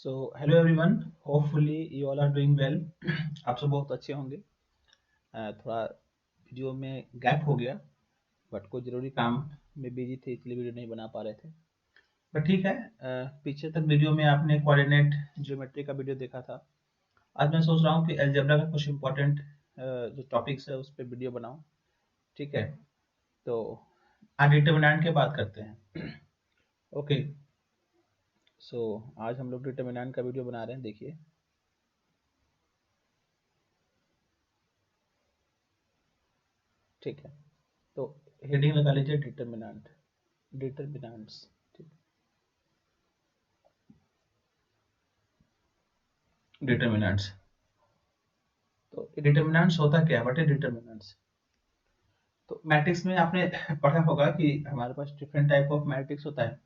So hello everyone, hopefully you all are doing well. आप सब बहुत अच्छे होंगे। थोड़ा वीडियो में गैप हो गया, बट कोई ज़रूरी काम में बिजी थे इसलिए वीडियो नहीं बना पा रहे थे। बट ठीक है, पीछे तक वीडियो में आपने कोऑर्डिनेट ज्योमेट्री का वीडियो देखा था। आज मैं सोच रहा हूँ कि अलजेब्रा का कुछ इंपॉर्टेंट जो टॉपिक्स है उस पर वीडियो बनाऊँ। ठीक है, तो आज डिटरमिनेंट की बात करते हैं। ओके, सो आज हम लोग डिटरमिनेंट का वीडियो बना रहे हैं। देखिए, ठीक है, तो हेडिंग लगा लीजिए डिटरमिनेंट, डिटरमिनेंट्स। ठीक, डिटरमिनेंट्स। तो डिटरमिनेंट्स होता क्या है, व्हाट इज डिटरमिनेंट्स? तो मैट्रिक्स में आपने पढ़ा होगा कि हमारे पास डिफरेंट टाइप ऑफ मैट्रिक्स होता है।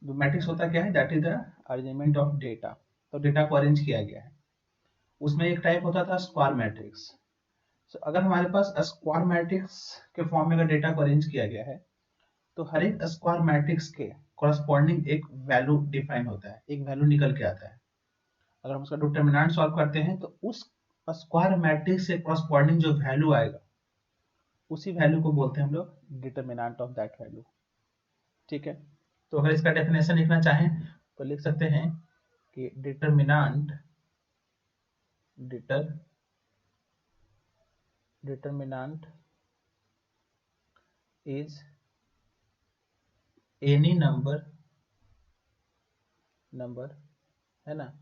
जो मैट्रिक्स होता क्या है, that is the arrangement of data. तो डेटा को अरेंज किया गया है। उसमें एक टाइप होता था स्क्वायर मैट्रिक्स। सो अगर हमारे पास स्क्वायर मैट्रिक्स के फॉर्म में अगर डेटा को अरेंज किया गया है, तो हर एक स्क्वायर मैट्रिक्स के कॉरस्पॉन्डिंग एक वैल्यू डिफाइन होता है, एक वैल्यू निकल के आता है। अगर हम उसका डिटरमिनेंट सॉल्व करते हैं तो उस स्क्वायर मैट्रिक्स से कॉरस्पॉन्डिंग जो वैल्यू आएगा उसी वैल्यू को बोलते हैं हम लोग डिटरमिनेंट ऑफ दैट वैल्यू। ठीक है, तो अगर इसका डेफिनेशन लिखना चाहें तो लिख सकते हैं कि डिटरमिनेंट इज एनी नंबर है ना,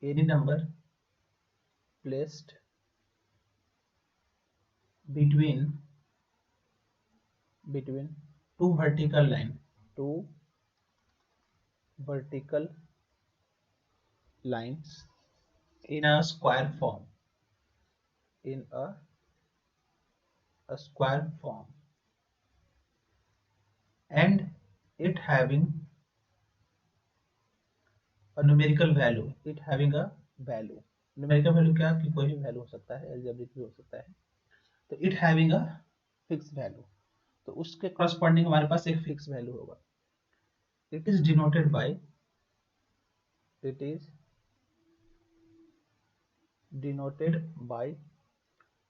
any number placed between two vertical lines in a square form, in a square form, and it having a numerical value, it having a value। numerical value क्या, कि कोई भी value हो सकता है, algebraic भी हो सकता है। तो it having a fixed value, तो उसके corresponding हमारे पास एक फिक्स वैल्यू होगा। it is denoted by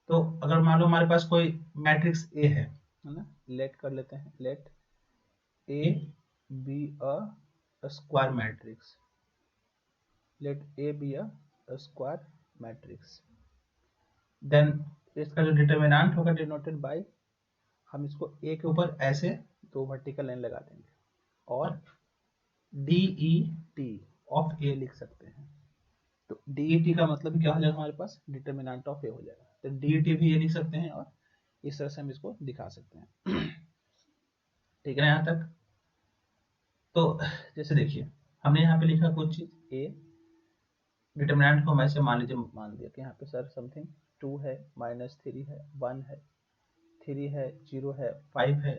तो अगर मान लो हमारे पास कोई मैट्रिक्स ए है ना, लेट कर लेते हैं, let A be a square matrix, let A be a square matrix, then इसका जो डिटरमिनेंट होगा डिनोटेड बाय, हम इसको ए के ऊपर ऐसे दो वर्टिकल लाइन लगा देंगे और डी ई टी ऑफ ए लिख सकते हैं। तो डी ई टी का मतलब क्या हो जाएगा, हमारे पास डिटरमिनेंट ऑफ ए हो जाएगा। तो डी ई टी भी ये लिख सकते हैं और इस तरह से हम इसको दिखा सकते हैं। ठीक है ना यहाँ तक? तो जैसे देखिए, हमने यहाँ पे लिखा कुछ चीज ए, डिटरमिनेंट को हम ऐसे मान लीजिए, मान दिया कि यहाँ पे सर समथिंग 2 है, -3 है, 1 है, 3 है, 0 है, 5 है,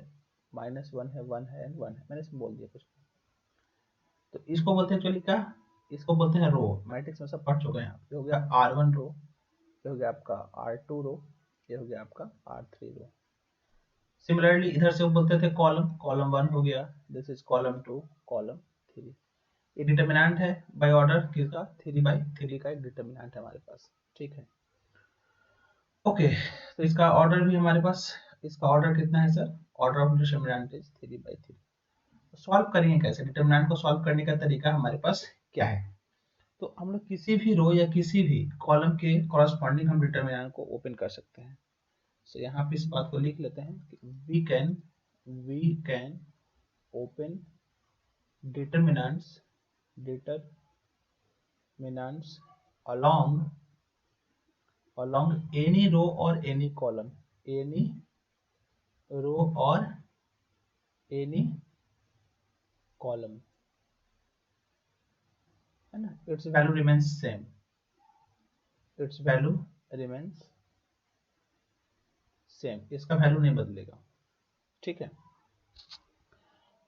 -1 है, 1 है एंड 1 है। मैंने इसमें बोल दिया कुछ। तो इसको बोलते हैं एक्चुअली क्या, इसको बोलते हैं रो। मैट्रिक्स में सब पढ़ चुके हैं आप। ये हो गया R1 रो, ये हो गया आपका R2 रो, ये हो गया आपका R3 रो। सिमिलरली इधर से वो बोलते थे कॉलम, कॉलम 1 हो गया, दिस इज कॉलम 2, कॉलम 3। ये डिटरमिनेंट है बाय ऑर्डर किसका, 3 का एक डिटरमिनेंट है हमारे पास। ठीक है, ओके। तो इसका ऑर्डर भी हमारे पास, इसका ऑर्डर कितना है sir, order of determinant is 3/3। Solve करेंगे कैसे, डिटरमिनेंट को सॉल्व करने का तरीका हमारे पास क्या है? तो हम लोग किसी भी रो या किसी भी कॉलम के कॉरस्पॉन्डिंग हम डिटरमिनेंट को ओपन कर सकते हैं। सो यहाँ पे इस बात को लिख लेते हैं कि we can open determinants along any row or any column, any row or any column, है ना, its value remains same, its value remains same, इसका वैल्यू नहीं बदलेगा। ठीक है,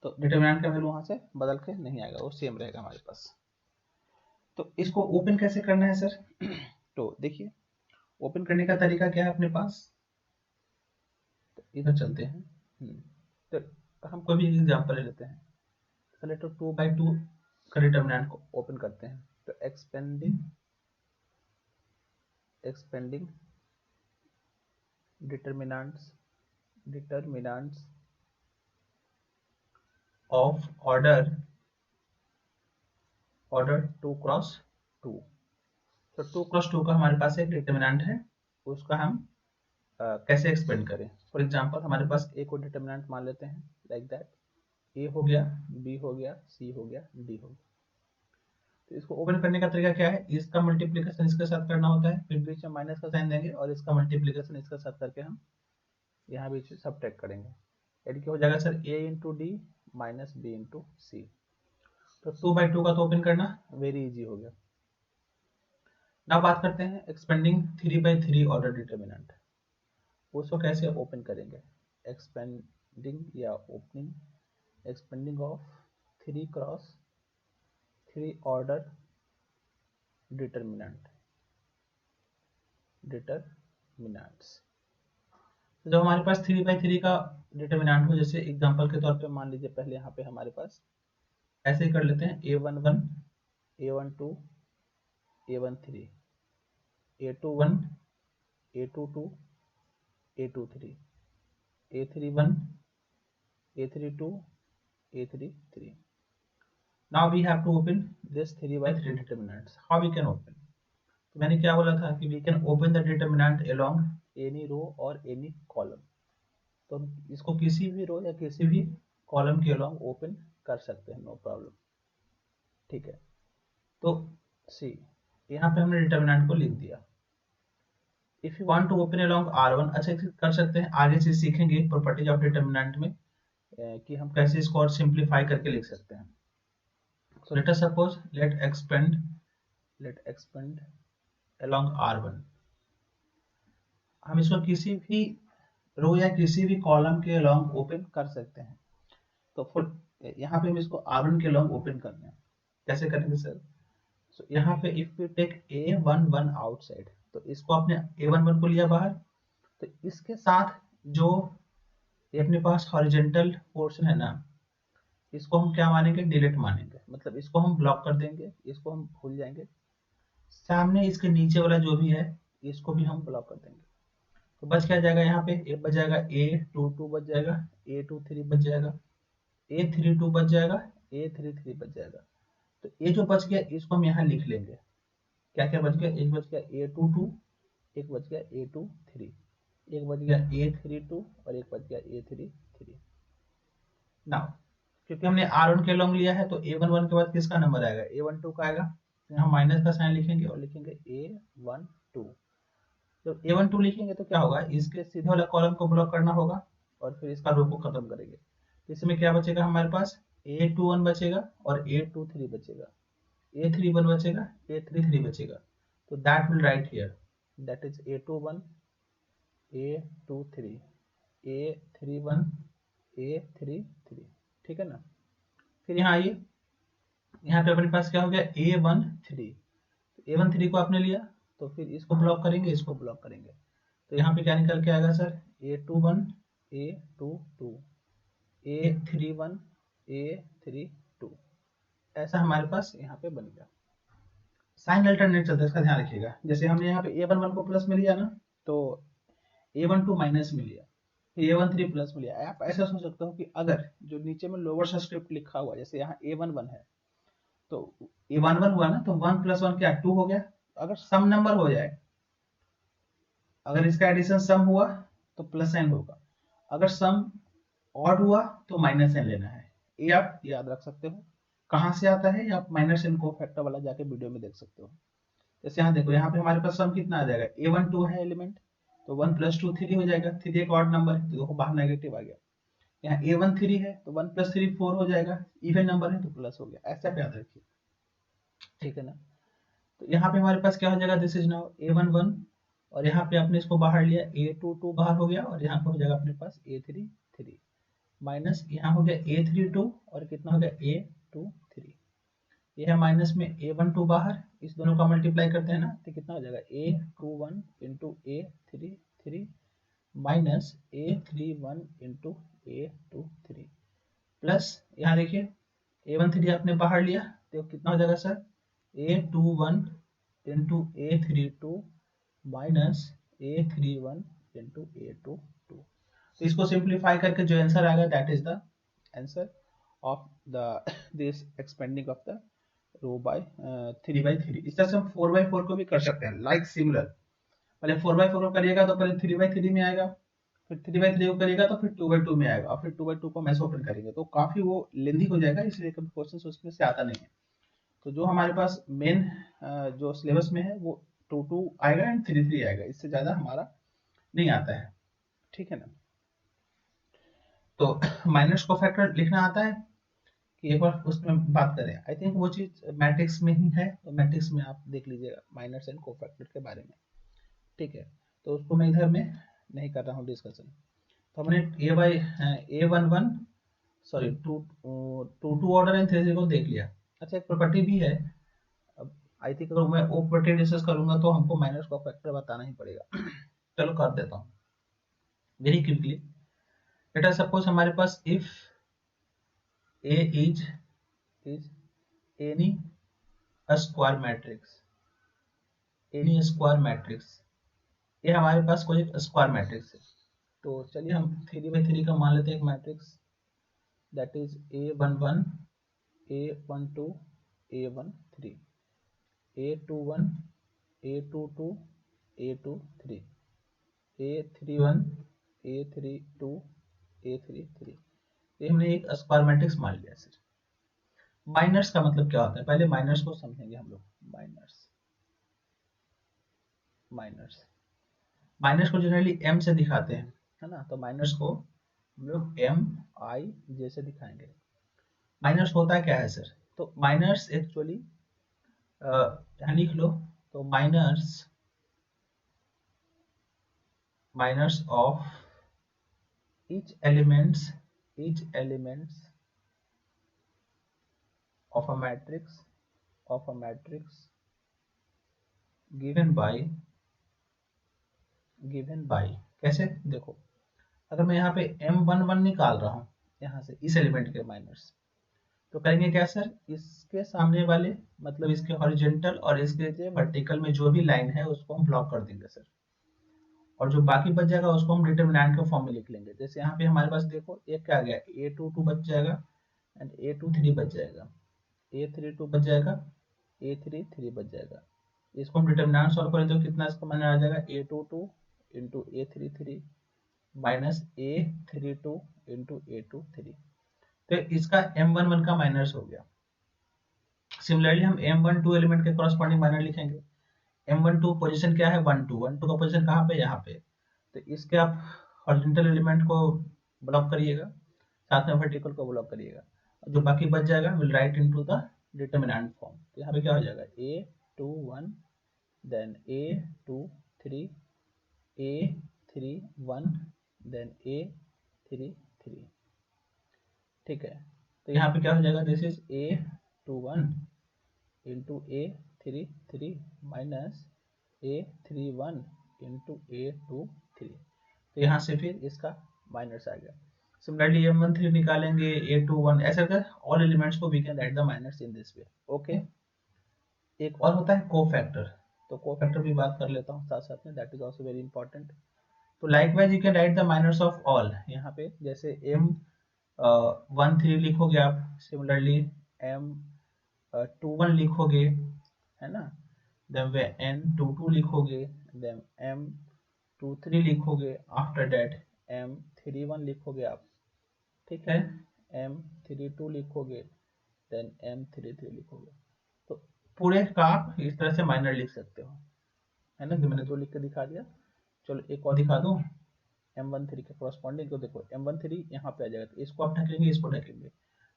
तो डिटरमिनेंट का वैल्यू वहां से बदल के नहीं आएगा, वो सेम रहेगा हमारे पास। तो इसको ओपन कैसे करना है सर? तो देखिए, ओपन करने का तरीका क्या है अपने पास, तो इधर चलते हैं। तो हम कोई भी एग्जांपल ले लेते हैं। लेटर 2/2 उसका डिटरमिनेंट को ओपन करते हैं। तो expanding determinants of order 2 cross 2। तो 2 क्रॉस 2 का हमारे पास एक डिटरमिनेंट है, उसका हम कैसे एक्सपेंड करें। फॉर एग्जांपल हमारे पास ए को डिटरमिनेंट मान लेते हैं लाइक दैट, ए हो गया, बी हो गया, सी हो गया, डी हो गया। तो इसको ओपन करने का तरीका क्या है, इसका मल्टीप्लिकेशन इसके साथ करना होता है, फिर बीच में माइनस का साइन देंगे और इसका मल्टीप्लिकेशन इसके साथ करके हम यहाँ बीच में सबट्रैक्ट करेंगे। यानी कि हो जाएगा sir a into D minus B into C. तो 2/2 का तो ओपन करना वेरी इजी हो गया। नाउ बात करते हैं एक्सपेंडिंग 3/3 ऑर्डर डिटरमिनेंट, उसको कैसे ओपन करेंगे। एक्सपेंडिंग या opening, expanding of 3 cross 3 order determinants. तो जब हमारे पास 3/3 का डिटरमिनेंट हो, जैसे एग्जांपल के तौर पे मान लीजिए पहले यहाँ पे हमारे पास ऐसे ही कर लेते हैं a11 a12 a13 a21 a22 a23 a31 a32 a33। Now we have to open this 3/3 determinants. How we can open? तो मैंने क्या बोला था कि we can open the determinant along any row और any column। तो हम इसको किसी भी रो या किसी भी कॉलम के along ओपन कर सकते हैं, नो प्रॉब्लम। ठीक है, तो सी यहाँ पे हमने डिटरमिनेंट को लिख दिया। If you want to open along R1, अच्छा कर सकते हैं, आगे से सीखेंगे प्रॉपर्टीज ऑफ डिटरमिनेंट में कि हम कैसे इसको और सिंप्लीफाई करके लिख सकते हैं। So let us suppose let expand along R1। हम इसको किसी भी रो या किसी भी कॉलम के along ओपन कर सकते हैं। तो फुल यहाँ पे हम इसको R1 के along ओपन करना है, कैसे करेंगे सर। So यहाँ पे if we take A11 outside, तो इसको आपने A11 को लिया बाहर, तो इसके साथ जो ये अपने पास हॉरिजॉन्टल पोर्शन है ना, इसको हम क्या मानेंगे, डिलीट मानेंगे, मतलब इसको हम ब्लॉक कर देंगे, इसको हम भूल जाएंगे। सामने इसके नीचे वाला जो भी है इसको भी हम ब्लॉक कर देंगे। तो बच क्या जाएगा, यहाँ पे ए बच जाएगा, A22 बच जाएगा, A23 बच जाएगा, A32 बच जाएगा, A33 बच जाएगा। तो ये जो बच गया इसको हम यहाँ लिख लेंगे। क्या क्या बच गया, एक बच गया A22, एक बच गया A23, एक बच गया A32 और एक बच गया A33। नाउ क्योंकि हमने R1 के लॉन्ग लिया है तो A11 के बाद किसका नंबर आएगा, A12 का आएगा। तो यहाँ माइनस का साइन लिखेंगे और लिखेंगे A12। जब A12 लिखेंगे तो क्या होगा, इसके सीधे वाला कॉलम को ब्लॉक करना होगा और फिर इसका रो को खत्म करेंगे। तो इसमें क्या बचेगा हमारे पास, A21 बचेगा और A23 बचेगा, A31 बचेगा, A33 बचेगा। तो that will write here, that is A21 A23 A31 A33। ठीक है ना। फिर यहाँ आइए, यहाँ पे अपने पास क्या हो गया A13। A13 को आपने लिया तो फिर इसको ब्लॉक करेंगे, इसको ब्लॉक करेंगे। तो यहाँ पे क्या निकल के आएगा sir, A21 A22 A31 A32। ऐसा हमारे पास यहाँ पे बन गया। साइन अल्टरनेट चलता है, इसका ध्यान रखिएगा। जैसे हमने यहाँ पे A11 को प्लस में लिया ना, तो A12 माइनस में लिया, फिर A13 प्लस में लिया। आप ऐसा सोच सकते हो कि अगर जो नीचे में लोअर सबस्क्रिप्ट लिखा हुआ, जैसे यहाँ A11 है, तो A11 हुआ ना, तो 1 + 1 क्या 2 हो गया। अगर सम नंबर हो जाए, अगर इसका एडिशन सम हुआ तो प्लस साइन होगा, अगर सम ऑड हुआ तो माइनस साइन लेना है। ये आप याद रख सकते हो। कहाँ से आता है, आप माइनस साइन को फैक्टर वाला जाके वीडियो में देख सकते हो। जैसे यहाँ देखो, यहाँ पे हमारे पास सम कितना आ जाएगा, A12 है एलिमेंट, तो 1 + 2 3 हो जाएगा। 3 एक ऑड नंबर है तो देखो बाहर नेगेटिव आ गया। यहाँ A13 है तो 1 + 3 4 हो जाएगा, इवन नंबर है तो प्लस हो गया। ऐसे आप याद रखिए, ठीक है ना। तो यहाँ पे हमारे पास क्या हो जाएगा, दिस इज नाउ A11 और यहाँ पे आपने इसको बाहर लिया, A22 बाहर हो गया और यहाँ पे हो जाएगा अपने पास A33 माइनस यहाँ हो गया A32 और कितना हो गया A23। ये है माइनस में A12 बाहर, इस दोनों का मल्टीप्लाई करते हैं ना तो कितना हो जाएगा A21 into A33 minus A31 into A23 plus यहाँ देखिए A13 आपने बाहर लिया तो कितना हो जाएगा sir, A21 into A32 minus A31 into A22। तो इसको सिंप्लीफाई करके जो आंसर आएगा that is the answer of the this expanding of the row by 3/3। इस तरह से हम 4/4 को भी कर सकते हैं, लाइक सिमिलर। पहले 4/4 को करिएगा तो पहले 3/3 में आएगा, फिर 3/3 को करिएगा तो फिर 2/2 में आएगा, और फिर 2/2 को मैच ओपन करेंगे तो काफी वो लेंदी हो जाएगा, इसलिए कभी क्वेश्चन उसमें से आता नहीं है। तो जो हमारे पास मेन जो सिलेबस में है वो 2/2 आएगा एंड 3/3 आएगा, इससे ज्यादा हमारा नहीं आता है, ठीक है ना। तो माइनस को फैक्टर लिखना आता है कि एक बार उसमें बात करें, आई थिंक वो चीज मैट्रिक्स में ही है, तो मैट्रिक्स में आप देख लीजिएगा माइनस एंड कोफैक्टर के बारे में, ठीक है। तो उसको मैं इधर में नहीं कर रहा हूँ डिस्कशन। तो हमने A11 सॉरी 2 ऑर्डर एंड 3 को देख लिया। अच्छा एक प्रॉपर्टी भी है, अब आई थिंक अगर मैं वो प्रॉपर्टी डिस्कस करूंगा तो हमको माइनस का फैक्टर बताना ही पड़ेगा। चलो कर देता हूँ very quickly. Let us suppose हमारे पास if A is any square matrix, any square matrix, ये हमारे पास कोई एक स्क्वायर मैट्रिक्स है। तो चलिए हम 3/3 का मान लेते हैं एक matrix, that is A11 A12 A13 A21 A22 A23 A31 A32 A33। ये हमने एक स्क्वायर मैट्रिक्स मान लिया सर। माइनर्स का मतलब क्या होता है, पहले माइनर्स को समझेंगे हम लोग। माइनर्स माइनर्स माइनस को जनरली m से दिखाते हैं, है ना। तो माइनस को हम लोग MI जैसे दिखाएंगे। माइनस होता क्या है सर, तो माइनस एक्चुअली यहाँ लिख लो, तो minus of each elements of a matrix given by कैसे, देखो अगर मैं यहाँ पे M11 निकाल रहा हूँ यहाँ से इस एलिमेंट के माइनस, तो करेंगे क्या सर, इसके सामने वाले मतलब इसके हॉरिजॉन्टल और इसके वर्टिकल में जो भी लाइन है उसको हम ब्लॉक कर देंगे सर, और जो बाकी बच जाएगा उसको हम डिटरमिनेंट के फॉर्म में लिख लेंगे। जैसे यहाँ पे हमारे पास देखो एक क्या आ गया, A22 बच जाएगा एंड A23 बच जाएगा, A32 बच जाएगा, A33 बच जाएगा। इसको हम डिटरमिनेंट सॉल्व करें तो कितना इसका मान आ जाएगा, A22 into A33 minus A32 into A23। तो इसका M11 का माइनस हो गया। सिमिलरली हम M12 एलिमेंट के कॉरस्पॉन्डिंग माइनर लिखेंगे। M12 पोजीशन क्या है, 12 का पोजीशन कहाँ पे, यहाँ पे। तो इसके आप हॉरिजॉन्टल एलिमेंट को ब्लॉक करिएगा, साथ में वर्टिकल को ब्लॉक करिएगा, जो बाकी बच जाएगा will write into the determinant form. तो यहाँ पे क्या हो जाएगा, A21 then A23 A31 then A33, ठीक है। तो यहाँ पे क्या हो जाएगा, this is A21 into A33 minus A31 into A23। तो यहाँ से फिर इसका माइनस आ गया। सिमिलरली M13 निकालेंगे, A21, ऐसे कर ऑल एलिमेंट्स को we can write the minus in this way, okay. एक और होता है कोफैक्टर, तो कोफैक्टर भी बात कर लेता हूँ साथ साथ में, that is also very important. तो likewise you can write the minus of all, यहाँ पे जैसे M13 लिखोगे आप, सिमिलरली M21 लिखोगे, है ना, देन N22 लिखोगे, देन M23 लिखोगे, आफ्टर दैट M31 लिखोगे आप, ठीक है, M32 लिखोगे, देन M33 लिखोगे। तो पूरे का आप इस तरह से माइनर लिख सकते हो, है ना। मैंने दो लिख के दिखा दिया, चलो एक और दिखा दो। M13 के कॉरस्पॉन्डिंग को देखो, M13 यहाँ पे आ जाएगा, तो इसको आप ढक लेंगे, इसको ढक लेंगे,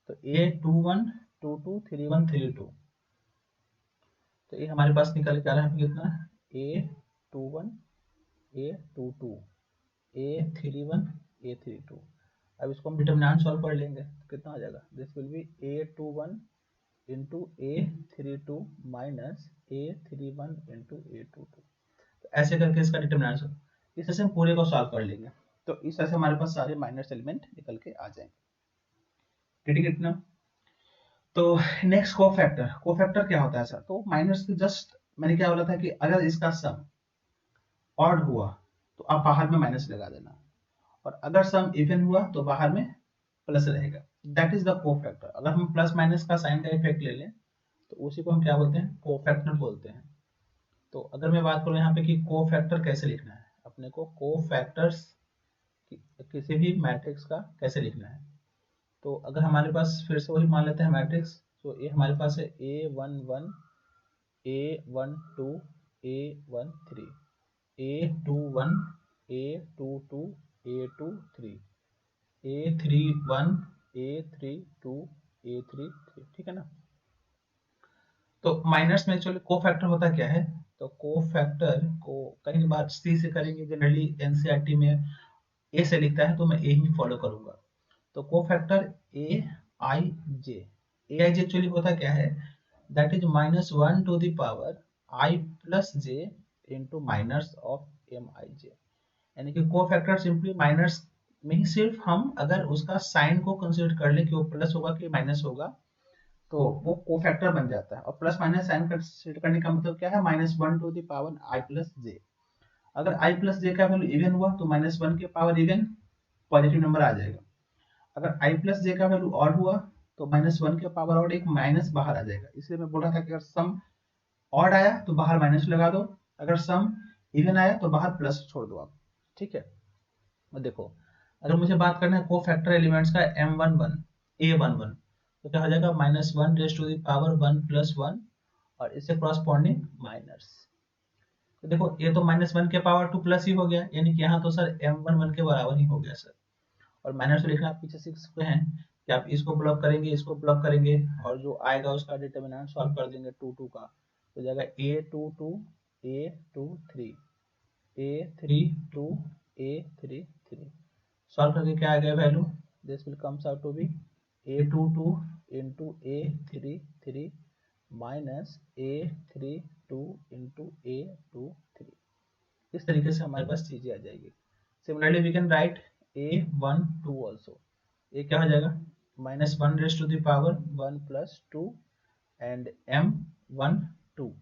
तो A21 22 31 32। तो ये हमारे पास निकल के आ रहा है कितना, A21 A22 A31 A32। अब इसको हम डिटरमिनेंट सॉल्व कर लेंगे तो कितना आ जाएगा, this will be A21 into A32 minus A31 into A22। तो ऐसे करके इसका डिटरमिनेंट सॉल्व, इस तरह से हम पूरे को सॉल्व कर लेंगे, तो इस तरह से हमारे पास सारे माइनस एलिमेंट निकल के आ जाएंगे, ठीक है कितना। तो नेक्स्ट कोफैक्टर, कोफैक्टर क्या होता है सर? तो माइनस के जस्ट मैंने क्या बोला था कि अगर इसका सम ऑड हुआ तो आप बाहर में माइनस लगा देना, और अगर सम इवन हुआ तो बाहर में प्लस रहेगा। That is the cofactor. अगर हम प्लस माइनस का साइन का इफेक्ट ले लें तो उसी को हम क्या बोलते हैं? कोफैक्टर बोलते हैं। तो अगर मैं बात करूं यहाँ पे कि कोफैक्टर कैसे लिखना है, अपने को कोफैक्टर्स किसी भी मैट्रिक्स का कैसे लिखना है, तो अगर हमारे पास फिर से वही मान लेते हैं मैट्रिक्स, तो ये हमारे पास है A11 A12 A13 A21 A22 A23 A31 A32 A33, ठीक है ना? तो माइनर्स में एक्चुअली कोफैक्टर होता क्या है? तो कोफैक्टर को कई बार सी से करेंगे, जनरली एनसीईआरटी में ए से लिखता है तो मैं ए ही फॉलो करूंगा। तो कोफैक्टर ए आई जे, ए आई जे एक्चुअली होता क्या है? That is -1 to the power I plus j into minus of M I J. यानी कि कोफैक्टर सिंपली माइनस में ही सिर्फ हम अगर उसका साइन को कंसीडर कर ले कि वो प्लस होगा कि माइनस होगा, तो वो कोफैक्टर बन जाता है। और प्लस माइनस साइन कंसीडर करने का मतलब क्या है? -1 to the power I plus j। अगर I plus j का वैल्यू इवन हुआ तो -1 के पावर इवन पॉजिटिव नंबर आ जाएगा। अगर I plus j का वैल्यू ऑड हुआ तो -1 के पावर ऑड एक माइनस बाहर आ जाएगा। इसलिए मैं बोल रहा था कि अगर सम ऑड आया तो बाहर माइनस लगा दो, अगर सम इवन आया तो बाहर प्लस छोड़ दो आप, ठीक है? और देखो, अगर मुझे बात करना है कोफैक्टर एलिमेंट्स का M11 A11, तो क्या हो जाएगा? -1 रेज़ टू द पावर 1 + 1 और इससे कॉरस्पॉन्डिंग माइनस। तो देखो ये तो -1 के पावर 2 प्लस ही हो गया, यानी कि यहाँ तो सर M11 के बराबर ही हो गया सर। और माइनस तो लिखना आप पीछे सीख सकते हैं कि आप इसको ब्लॉक करेंगे, इसको ब्लॉक करेंगे, और जो आएगा उसका डिटर्मिनेंट सॉल्व कर देंगे 2 2 का, तो जाएगा A22 A23 A32 A33। Solve करके क्या आ गया value? This will comes out to be A22 into A33 minus A32 into A23। इस तरीके से हमारे पास चीजें आ जाएगी। Similarly we can write A12 also. ये क्या हो जाएगा? -1 raise to the power 1 + 2 and M12।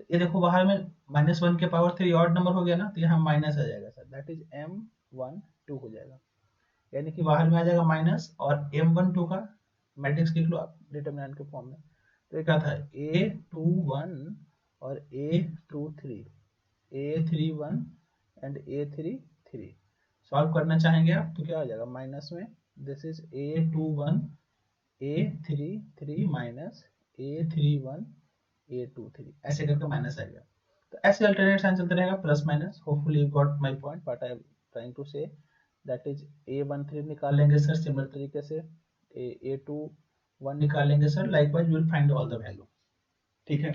तो ये देखो बाहर में -1 के पावर 3 ऑड नंबर हो गया ना, तो यहाँ माइनस आ जाएगा सर, दैट इज M12 हो जाएगा। यानी कि बाहर में आ जाएगा माइनस, और M12 का मैट्रिक्स लिख लो आप डिटरमिनेंट के फॉर्म में। तो ये क्या था? A21 और A23 A31 and A33। Solve करना चाहेंगे आप तो क्या हो जाएगा? माइनस में this is A21 A33 minus A31 A23, ऐसे करके माइनस आएगा। तो ऐसे अल्टरनेट साइन चलता रहेगा, plus minus. Hopefully you got my point what I am trying to say. That is A13 निकाल लेंगे सर सिमिलर तरीके से, A21 निकाल लेंगे sir, likewise we will find all the value, ठीक है?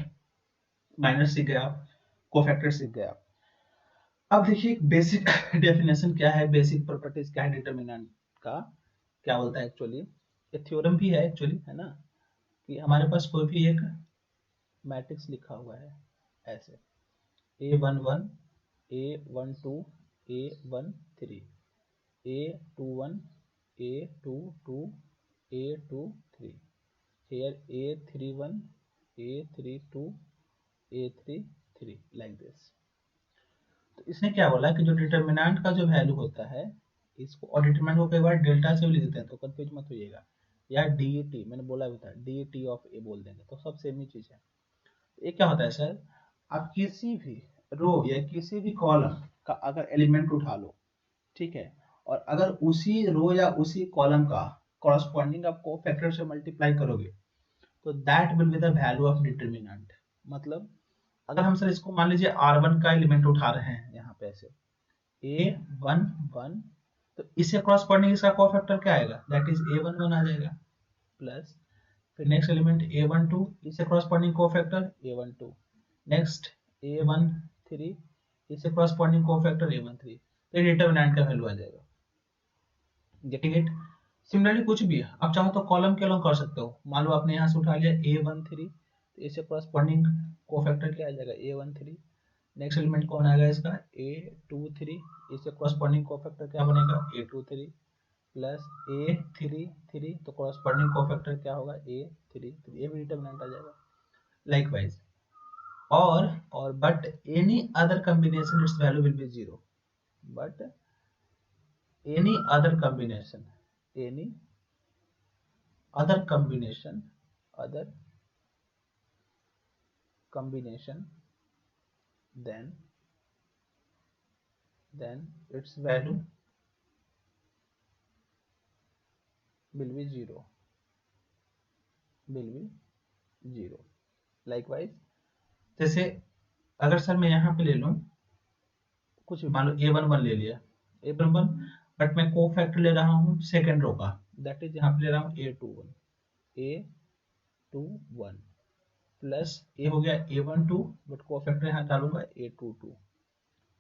माइनस सीख गए आप, कोफैक्टर सीख गए आप। अब देखिए बेसिक डेफिनेशन क्या है, बेसिक प्रॉपर्टीज क्या है डिटरमिनेंट का, क्या बोलता है एक्चुअली, ये थ्योरम भी है एक्चुअली, है ना? कि हमारे पास कोई भी एक मैट्रिक्स लिखा हुआ है ऐसे A11 A12 A13 A21 A22 A23, here A31 A32 A33, like this। तो इसने क्या बोला कि जो डिटरमिनेंट का जो वैल्यू होता है, इसको, और डिटरमिनेंट को कई बार डेल्टा से भी लिख देते हैं, तो कंफ्यूज मत होइएगा, या DET मैंने बोला भी था, DET ऑफ ए बोल देंगे, तो सब सेम ही चीज है। ये क्या होता है सर? आप किसी भी रो या किसी भी कॉलम का अगर एलिमेंट उठा लो, ठीक है, और अगर उसी रो या उसी कॉलम का कॉरस्पॉन्डिंग आप कोफैक्टर से मल्टीप्लाई करोगे, तो that will be the value of determinant. मतलब अगर हम सर इसको मान लीजिए R1 का एलिमेंट उठा रहे हैं यहाँ पे ऐसे A11, तो इससे कॉरस्पॉन्डिंग इसका कोफैक्टर क्या आएगा? दैट इज A11 आ जाएगा, प्लस फिर नेक्स्ट एलिमेंट A12, इससे corresponding cofactor A12, next A13, इससे कॉरस्पॉन्डिंग कोफैक्टर A13, तो ये डिटरमिनेंट का वैल्यू आ जाएगा। Getting it? सिमिलरली कुछ भी आप चाहो तो कॉलम के अलॉन्ग कर सकते हो। मान लो आपने यहाँ से उठा लिया A13, तो इससे कॉरस्पॉन्डिंग कोफैक्टर क्या आ जाएगा? A13। नेक्स्ट एलिमेंट कौन आएगा इसका? A23, इससे कॉरस्पॉन्डिंग कोफैक्टर क्या बनेगा? A23। प्लस A3 तो कॉरस्पॉन्डिंग कोफैक्टर क्या होगा A3 ये भी डिटरमिनेंट आ जाएगा। लाइकवाइज और but any other combination it's value will be 0, but any other combination other combination then its value will be 0, likewise जैसे अगर सर मैं यहाँ पे ले लूं कुछ मान लो A11 ले लिया A11 बट मैं कोफैक्टर ले रहा हूँ सेकेंड रो का, दैट इज यहाँ पे ले रहा हूँ A21 प्लस ए हो गया A12 बट कोफैक्टर यहाँ डालूंगा A22,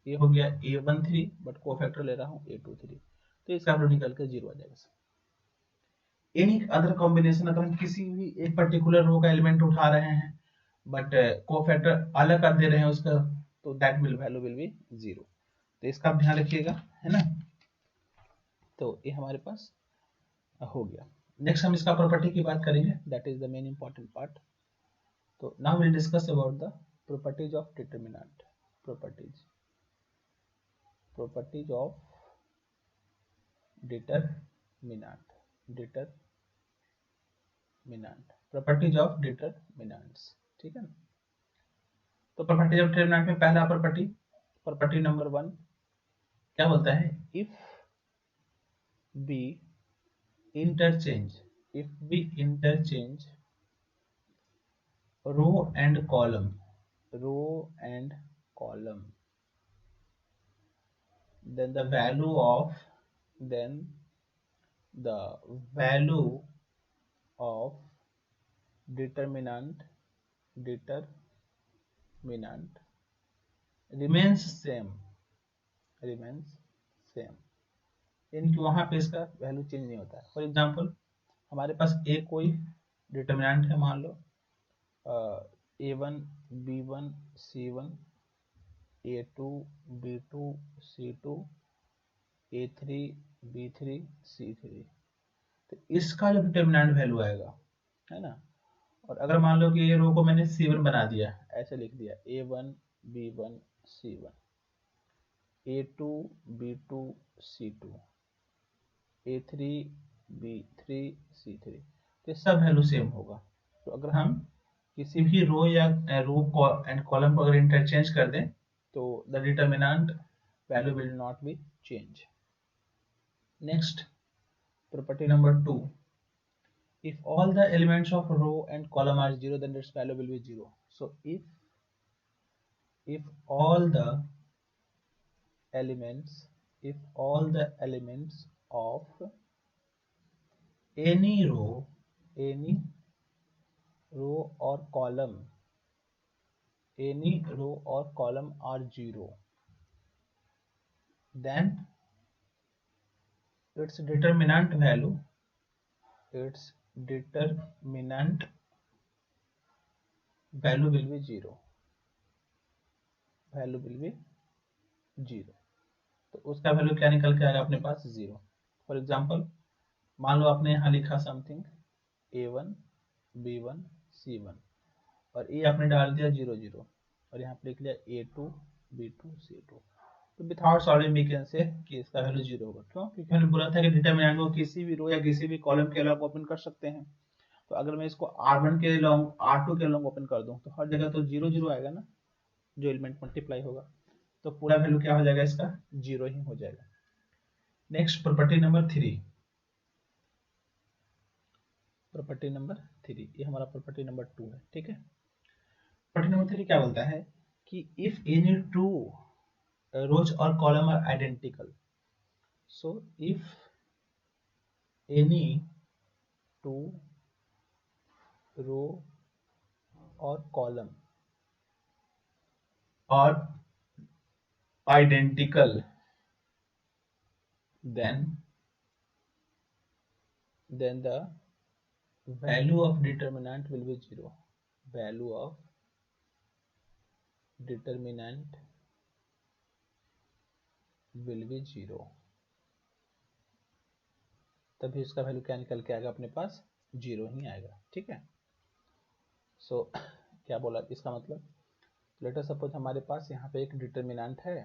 ये हो गया A13 बट कोफैक्टर ले रहा हूँ A23, तो इसका वैल्यू निकल के 0 आ जाएगा। एनी अदर कॉम्बिनेशन अगर हम किसी भी एक पर्टिकुलर रो का एलिमेंट उठा रहे हैं बट कोफैक्टर अलग कर दे रहे हैं उसका, तो दैट वैल्यू विल बी 0, तो इसका आप ध्यान रखिएगा, है ना। तो ये हमारे पास हो गया। नेक्स्ट हम इसका प्रॉपर्टी की बात करेंगे, that is the main important part. तो now will discuss about the properties of determinant. Properties of properties of determinants, ठीक है ना। तो प्रॉपर्टीज ऑफ डिटरमिनेंट में पहला प्रॉपर्टी नंबर 1 क्या बोलता है, if we interchange row and column then the value of determinant remains same, यानी कि वहां पे इसका वैल्यू चेंज नहीं होता है। फॉर एग्जांपल हमारे पास एक कोई डिटरमिनेंट है, मान लो A1 B1 C1 A2 B2 C2 A3 B3 C3, तो इसका जो डिटरमिनेंट वैल्यू आएगा, है ना। और अगर मान लो कि ये रो को मैंने C1 बना दिया, ऐसे लिख दिया A1 B1 C1 A2 B2 C2 A3 B3 C3, तो सब वैल्यू सेम होगा। तो अगर हम किसी भी रो या रो एंड कॉलम को अगर इंटरचेंज कर दें तो the determinant value will not be change. Next property number 2, if all the elements of row and column are 0 then its value will be 0. So if all the elements of any row or column are 0, then its determinant value will be 0, तो उसका value क्या निकल के आएगा अपने पास 0। For example मान लो आपने यहाँ लिखा समथिंग A1 B1 C1 और ये आपने डाल दिया 0 0 और यहाँ पे लिख लिया A2 B2 C2, तो without solving we can say कि इसका वैल्यू 0 होगा। क्यों? क्योंकि हमने बोला था कि डिटरमिनेंट को किसी भी रो या किसी भी कॉलम के अलावा ओपन कर सकते हैं। तो अगर मैं इसको R1 के लॉन्ग R2 के लॉन्ग ओपन कर दूं तो हर जगह तो 0 0 आएगा ना, जो एलिमेंट मल्टीप्लाई होगा, तो पूरा वैल्यू क्या हो जाएगा, इसका 0 ही हो जाएगा। नेक्स्ट प्रॉपर्टी नंबर 3, ये हमारा प्रॉपर्टी नंबर 2 है, ठीक है। प्रॉपर्टी नंबर 3 क्या बोलता है कि if any two rows or column are identical, so if any two row और column are identical then the value of determinant will be 0, तभी उसका वैल्यू क्या निकल के आएगा अपने पास, 0 ही आएगा। ठीक है, सो क्या बोला इसका मतलब, लेट अस सपोज हमारे पास यहाँ पे एक डिटर्मिनेंट है,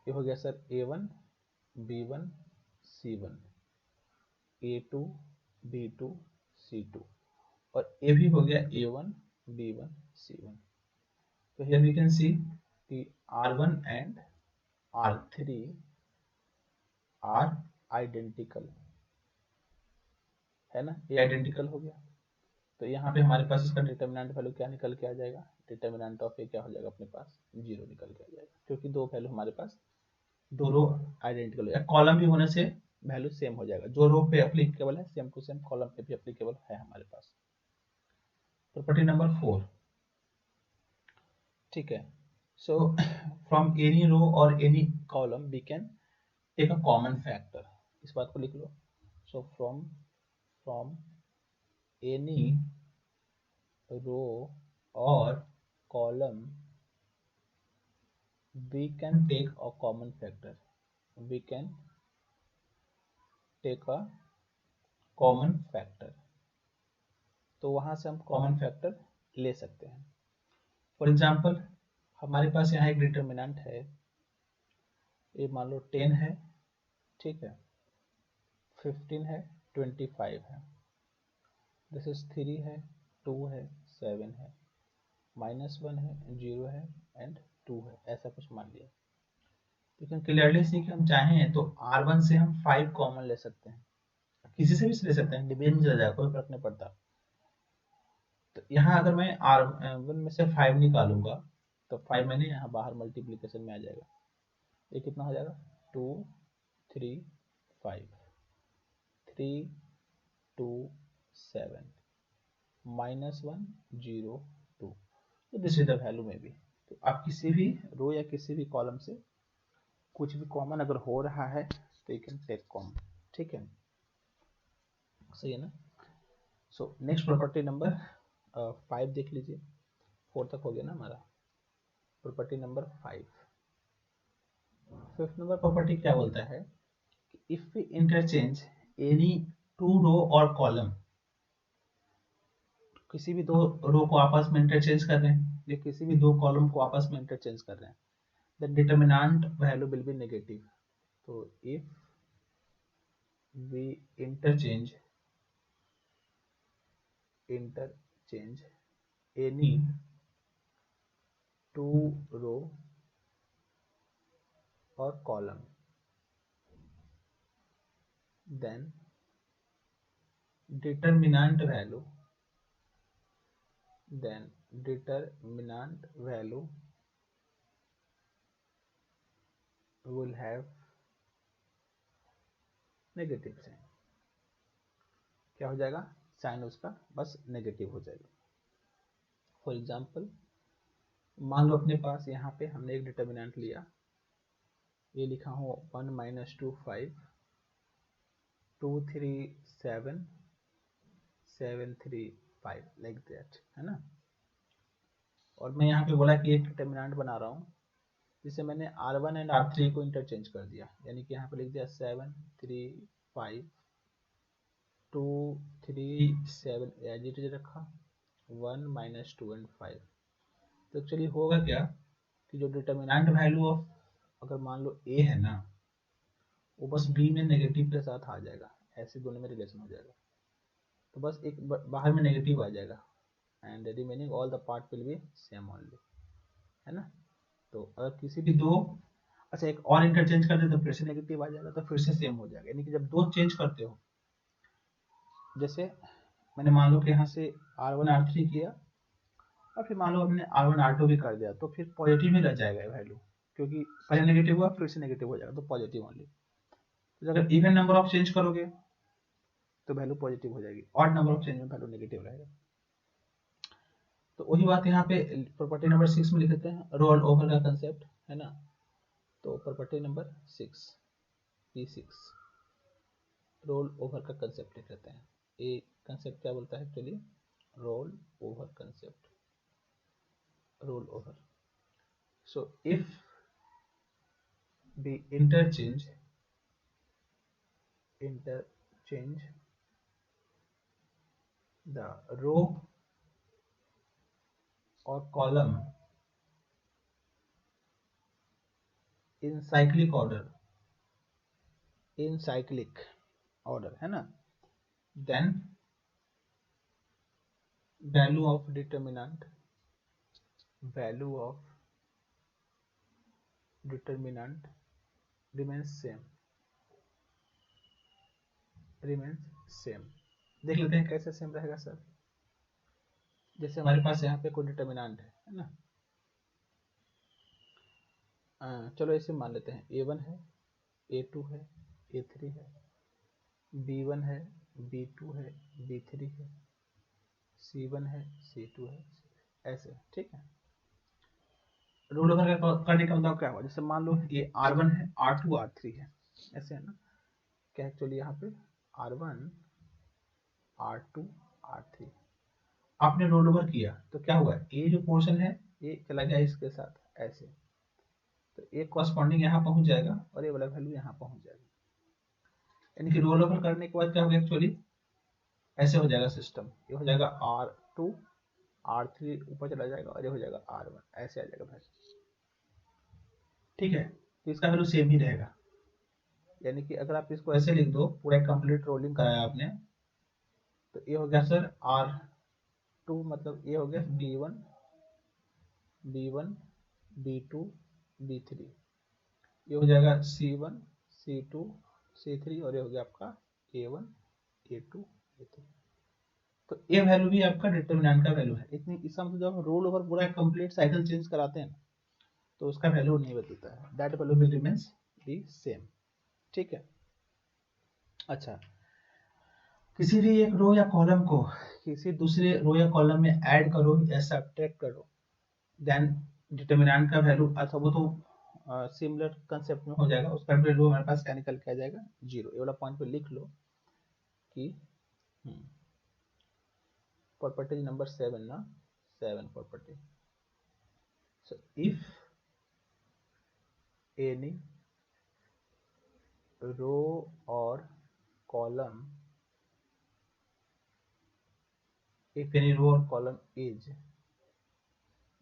ये हो गया sir a1 b1 c1, a2 b2 c2 और ये भी हो गया a1 b1 c1। तो here we can see the r1 and r3 are identical, है ना, ये आइडेंटिकल हो गया। तो यहाँ पे हमारे पास इसका डिटर्मिनेंट वैल्यू क्या निकल के आ जाएगा, डिटर्मिनेंट ऑफ ए क्या हो जाएगा अपने पास, 0 निकल के आ जाएगा, क्योंकि दो वैल्यू हमारे पास, दो रो आइडेंटिकल है, कॉलम भी होने से वैल्यू सेम हो जाएगा, जो रो पे एप्लीकेबल है सेम टू सेम कॉलम पे भी एप्लीकेबल है हमारे पास। प्रॉपर्टी नंबर 4, ठीक है, सो फ्रॉम एनी रो और any column we can take a common factor, इस बात को लिख लो। सो फ्रॉम एनी रो और column we can take a common factor, we can take a common factor, तो वहां से हम कॉमन फैक्टर ले सकते हैं। फॉर एग्जांपल हमारे पास यहाँ एक डिटर्मिनेंट है, ये मान लो 10 है, ठीक है, 15 है, 25 है, दिस इज 3 है, 2 है, 7 है, -1 है, 0 है एंड 2 है, ऐसा कुछ मान लिया। लेकिन क्लियरली सी कि हम चाहें तो R1 से हम 5 कॉमन ले सकते हैं, किसी से भी ले सकते हैं, डिवीजन में चला जाएगा, कोई फर्क नहीं पड़ता। तो यहाँ अगर मैं R1 में से 5 निकालूंगा तो 5 मैंने यहाँ बाहर मल्टीप्लिकेशन में आ जाएगा, ये कितना हो जाएगा, 2 3 5 3 2 7 -1 0 2, तो दिस इज द वैल्यू में भी। तो आप किसी भी रो या किसी भी कॉलम से कुछ भी कॉमन अगर हो रहा है तो यू कैन टेक कॉमन, ठीक है, सही है ना। सो नेक्स्ट प्रॉपर्टी नंबर 5 देख लीजिए, 4 तक हो गया ना हमारा। Property number 5, fifth number property क्या बोलता है कि if we interchange any two row और कॉलम, किसी भी दो रो को आपस में इंटरचेंज कर रहे हैं या किसी भी दो कॉलम को आपस में इंटरचेंज कर रहे हैं, the determinant value will be negative. तो if we interchange any two row or column, then determinant value will have negative sign, क्या हो जाएगा, साइन उसका बस नेगेटिव हो जाएगा। फॉर एग्जाम्पल मान लो अपने पास यहाँ पे हमने एक डिटर्मिनेंट लिया, ये लिखा हो 1 - 2 5 2 3 7 7 3 5 लाइक दैट, है ना। और मैं यहाँ पे बोला कि एक डिटर्मिनेंट बना रहा हूँ जिसे मैंने R1 एंड R3 को इंटरचेंज कर दिया, यानी कि यहाँ पे लिख दिया 7 3 5 2 3 7 एज इट इज रखा, 1 - 2 एंड 5। तो एक्चुअली होगा क्या कि जो डिटर्मिनेंट वैल्यू ऑफ अगर मान लो a है ना, वो बस b में नेगेटिव के साथ आ जाएगा, ऐसे दोनों में रिलेशन हो जाएगा, तो बस एक बाहर में नेगेटिव आ जाएगा and remaining all the part will be same only, है ना। तो अगर किसी भी दो, अच्छा एक और इंटरचेंज कर दे तो फिर से नेगेटिव आ जाएगा, तो फिर से सेम हो जाएगा, यानी कि जब दो चेंज करते हो, जैसे मैंने मान लो कि यहाँ से R1 R3 किया और फिर मान लो हमने R1 R2 भी कर दिया, तो फिर पॉजिटिव ही रह जाएगा वैल्यू, क्योंकि पहले नेगेटिव हुआ फिर से नेगेटिव हो जाएगा, तो पॉजिटिव ओनली। तो अगर इवन नंबर ऑफ चेंज करोगे तो वैल्यू पॉजिटिव हो जाएगी, ऑड नंबर ऑफ चेंज में वैल्यू नेगेटिव रहेगा। तो वही बात यहाँ पे प्रॉपर्टी नंबर 6 में लिख देते हैं, रोल ओवर का कंसेप्ट, है ना। तो property number 6 P6 roll over का कंसेप्ट लिख लेते हैं। ये कंसेप्ट क्या बोलता है actually, roll over concept, roll over. So if we interchange interchange the row or column in cyclic order है ना, then value of determinant remains same। देख लेते हैं कैसे सेम रहेगा सर। जैसे हमारे पास यहाँ पे कोई डिटर्मिनेंट है ना, चलो ऐसे मान लेते हैं A1 है, A2 है, A3 है, B1 है, B2 है, B3 है, C1 है, C2 है, ऐसे, ठीक है। रोल ओवर करने का मतलब क्या हुआ, जैसे मान लो ये R1 है, R2 R3 है, ऐसे है ना, क्या एक्चुअली यहाँ पे R1 R2 R3 आपने रोल ओवर किया तो क्या हुआ, ये जो पोर्शन है ये चला गया इसके साथ ऐसे, तो एक कॉरस्पॉन्डिंग यहाँ पहुंच जाएगा और ये वाला वैल्यू यहाँ पहुंच जाएगा। यानी कि रोल ओवर करने के बाद क्या होगा एक्चुअली ऐसे हो जाएगा सिस्टम, ये हो जाएगा R2 R3 ऊपर चला जाएगा और ये हो जाएगा R1, ऐसे आ जाएगा वैल्यू, ठीक है। तो इसका वैल्यू सेम ही रहेगा। यानी कि अगर आप इसको ऐसे लिख दो, पूरा कंप्लीट रोलिंग कराया आपने, तो ये हो गया सर R2 मतलब ये हो गया B1 B2 B3, ये हो जाएगा C1 C2 C3 और ये हो गया आपका A1 A2 A3। तो ये वैल्यू भी आपका डिटरमिनेंट का वैल्यू है। इतनी इसका मतलब जब हम रोल ओवर पूरा कंप्लीट साइकिल चेंज कराते हैं तो उसका वैल्यू नहीं बदलता है, that value will remains the same, ठीक है। अच्छा, किसी भी एक रो या कॉलम को किसी दूसरे रो या कॉलम में ऐड करो या सब्ट्रैक्ट करो, देन डिटरमिनेंट का वैल्यू अच्छा वो तो सिमिलर कंसेप्ट में हो जाएगा, उसका वैल्यू हमारे पास क्या निकल के आ जाएगा 0। ये वाला पॉइंट पे लिख लो कि प्रॉपर्टी नंबर 7 ना, 7 property. So if any row or column is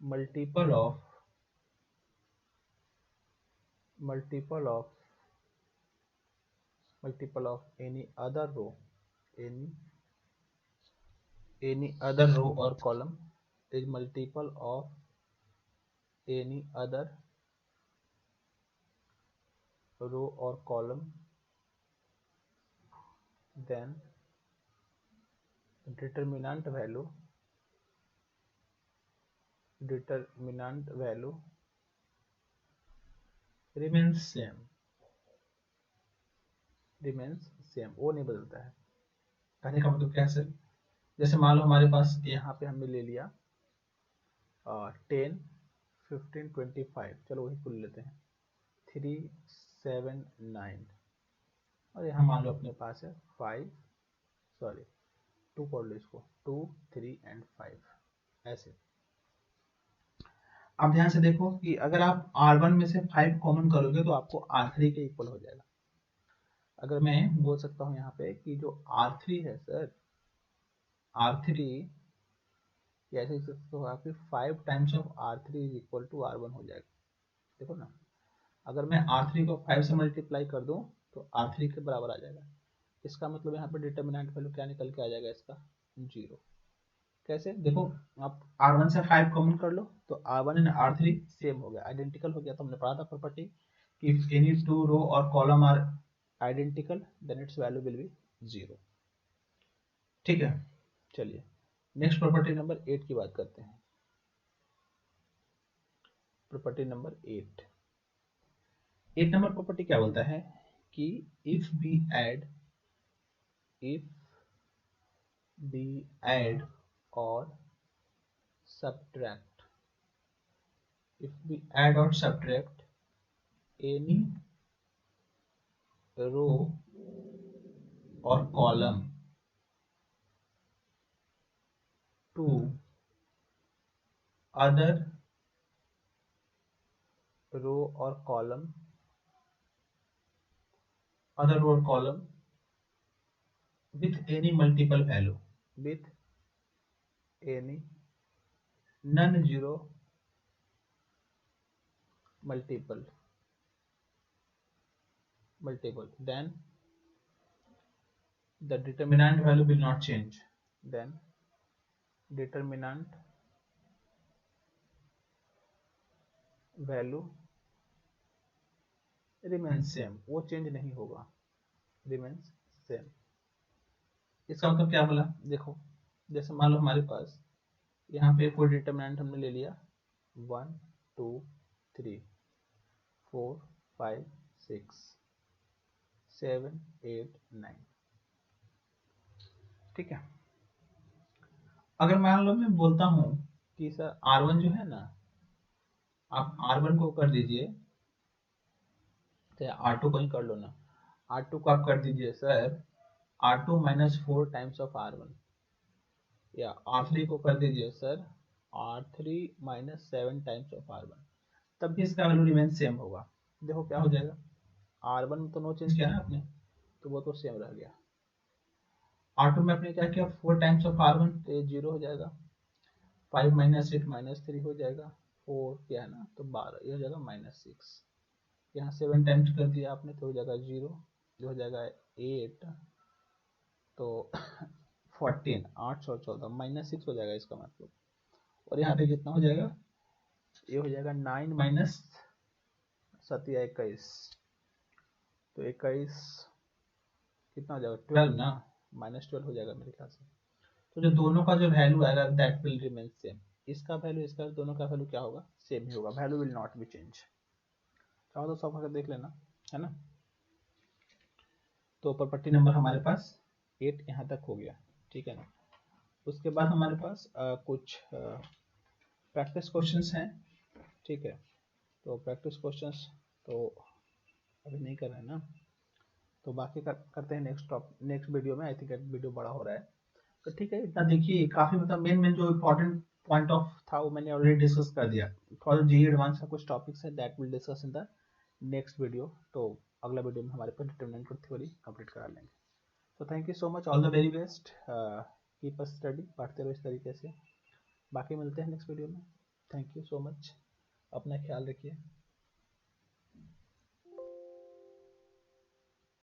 multiple of any other row or column is multiple of any other row or column, then determinant value remains same, वो नहीं बदलता है। कहने का मतलब क्या है सर, जैसे मान लो हमारे पास यहाँ पे हमने ले लिया 10 15 25, चलो वही कुल लेते हैं 3 7 9, और यहाँ मान लो अपने पास है 2 पढ़ लो इसको 2 3 एंड 5 ऐसे। अब ध्यान से देखो कि अगर आप R1 में से 5 कॉमन करोगे तो आपको R3 के इक्वल हो जाएगा। अगर मैं बोल सकता हूँ यहाँ पे कि जो R3 है सर, R3 ऐसे तो आपकी 5 times of R3 is equal to R1 हो जाएगा। देखो ना, अगर मैं R3 को 5 से मल्टीप्लाई कर दूं तो R3 के बराबर आ जाएगा। इसका मतलब यहाँ पे डिटरमिनेंट वैल्यू क्या निकल के आ जाएगा इसका 0। कैसे, देखो आप R1 से 5 कॉमन कर लो तो R1 एंड R3 सेम हो गया, आइडेंटिकल हो गया। तो हमने पढ़ा था प्रॉपर्टी कि इफ एनी टू रो और column are identical then it's value will be 0, ठीक है। चलिए नेक्स्ट प्रॉपर्टी नंबर 8 की बात करते हैं। प्रॉपर्टी नंबर 8 नंबर प्रॉपर्टी क्या बोलता है कि इफ बी ऐड और subtract any row or column to other row or column with any multiple value, with any non-zero multiple, then the determinant value will not change. then determinant value remains Same. same, वो change नहीं होगा, remains same। इसका मतलब क्या बोला? देखो जैसे मान लो हमारे पास यहाँ पे कोई डिटरमिनेंट हमने ले लिया 1 2 3 4 5 6 7 8 9, ठीक है। अगर मान लो मैं बोलता हूँ कि सर R1 जो है ना, आप R1 को कर दीजिए, तो R2 को ही कर लो ना, R2 को तो आप कर दीजिए sir R2 minus 4 times of R1, या R3 को कर दीजिए sir R3 minus 7 times of R1, तब भी इसका वैल्यू रिमेन सेम होगा। देखो क्या हो हो जाएगा? R1 में तो नो चेंज किया किया ना ना आपने, तो वो तो सेम रह गया। R2 में आपने क्या किया 4 टाइम्स ऑफ R1, तो ये 0 हो जाएगा, 5 माइनस 8 माइनस 3 हो जाएगा, 4 क्या है ना तो 12, ये हो जाएगा माइनस 6, यहाँ 7 7 टाइम्स टाइम्स कर दिया आपने तो हो जाएगा 0, जो हो जाएगा 8, तो 14 8 और 14 माइनस 6 हो जाएगा इसका मतलब, और यहाँ पे कितना हो जाएगा, ये हो जाएगा 9 माइनस 7 या 21, तो 21 कितना हो जाएगा 12 ना, माइनस 12 हो जाएगा मेरे ख्याल से। तो जो दोनों का जो वैल्यू आएगा दैट विल रिमेन सेम, इसका वैल्यू इसका दोनों का वैल्यू क्या होगा, सेम ही होगा, value will not be change. चाहो तो सब देख लेना, है ना। तो प्रॉपर्टी नंबर हमारे पास 8 यहाँ तक हो गया, ठीक है ना। उसके बाद हमारे पास कुछ प्रैक्टिस क्वेश्चंस हैं, ठीक है। तो प्रैक्टिस क्वेश्चंस तो अभी नहीं कर रहे हैं ना, तो बाकी करते हैं नेक्स्ट वीडियो में। आई थिंक वीडियो बड़ा हो रहा है, तो ठीक है इतना देखिए, काफ़ी मतलब मेन जो इम्पोर्टेंट पॉइंट ऑफ था वो मैंने ऑलरेडी डिस्कस कर दिया। थोड़ा जी एडवांस का कुछ टॉपिक्स है that will discuss in the next video, तो अगला वीडियो में हमारे पास डिटरमिनेंट थ्योरी कंप्लीट करा लेंगे। तो thank you so much, all the very best, keep us study, पढ़ते रहो इस तरीके से। बाकी मिलते हैं नेक्स्ट वीडियो में। थैंक यू सो मच, अपना ख्याल रखिए।